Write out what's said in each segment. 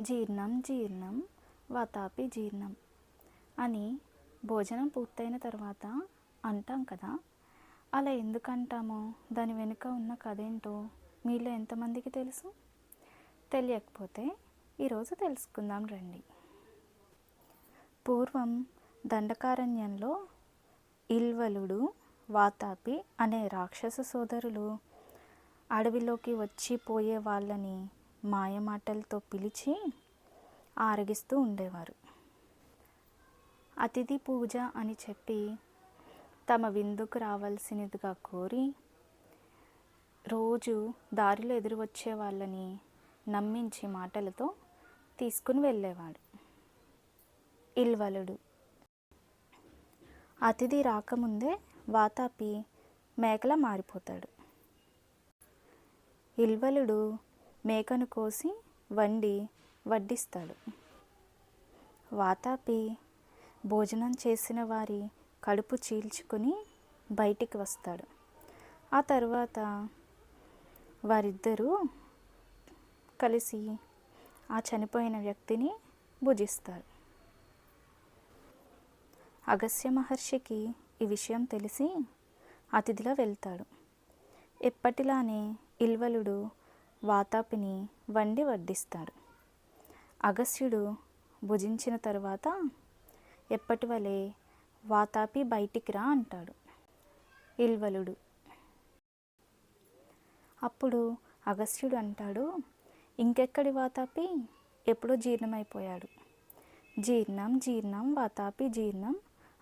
జీర్ణం జీర్ణం వాతాపి జీర్ణం అని భోజనం పూర్తయిన తర్వాత అంటాం కదా. అలా ఎందుకు అంటామో దాని వెనుక ఉన్న కథ ఏంటో మీలో ఎంతమందికి తెలుసు? తెలియకపోతే ఈరోజు తెలుసుకుందాం రండి. పూర్వం దండకారణ్యంలో ఇల్వలుడు, వాతాపి అనే రాక్షస సోదరులు అడవిలోకి వచ్చి పోయే వాళ్ళని మాయమాటలతో పిలిచి ఆరగిస్తూ ఉండేవారు. అతిథి పూజ అని చెప్పి తమ విందుకు రావాల్సినదిగా కోరి రోజు దారిలో ఎదురు వచ్చే వాళ్ళని నమ్మించి మాటలతో తీసుకుని వెళ్ళేవాడు ఇల్వలుడు. అతిథి రాకముందే వాతాపి మేకలా మారిపోతాడు. ఇల్వలుడు మేకను కోసి వండి వడ్డిస్తాడు. వాతాపి భోజనం చేసిన వారి కడుపు చీల్చుకొని బయటికి వస్తాడు. ఆ తర్వాత వారిద్దరూ కలిసి ఆ చనిపోయిన వ్యక్తిని భుజిస్తారు. అగస్త్య మహర్షికి ఈ విషయం తెలిసి అతిథిలా వెళ్తాడు. ఎప్పటిలానే ఇల్వలుడు వాతాపిని వండి వడ్డిస్తాడు. అగస్త్యుడు భుజించిన తరువాత ఎప్పటి వలె వాతాపి బయటికి రా అంటాడు ఇల్వలుడు. అప్పుడు అగస్త్యుడు అంటాడు, ఇంకెక్కడి వాతాపి, ఎప్పుడో జీర్ణమైపోయాడు. జీర్ణం జీర్ణం వాతాపి జీర్ణం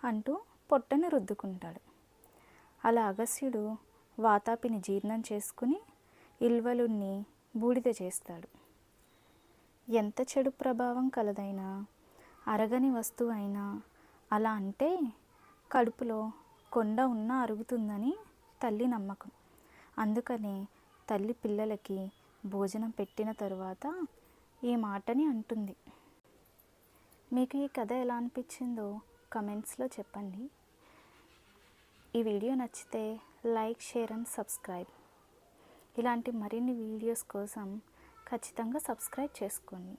అంటూ పొట్టని రుద్దుకుంటాడు. అలా అగస్త్యుడు వాతాపిని జీర్ణం చేసుకుని ఇల్వలుణ్ణి బూడిద చేస్తాడు. ఎంత చెడు ప్రభావం కలదైనా, అరగని వస్తువు అయినా అలా అంటే కడుపులో కొండ ఉన్నా అరుగుతుందని తల్లి నమ్మకం. అందుకనే తల్లి పిల్లలకి భోజనం పెట్టిన తరువాత ఈ మాటని అంటుంది. మీకు ఈ కథ ఎలా అనిపించిందో కమెంట్స్లో చెప్పండి. ఈ వీడియో నచ్చితే లైక్, షేర్ అండ్ సబ్స్క్రైబ్. ఇలాంటి మరిన్ని వీడియోస్ కోసం ఖచ్చితంగా సబ్స్క్రైబ్ చేసుకోండి.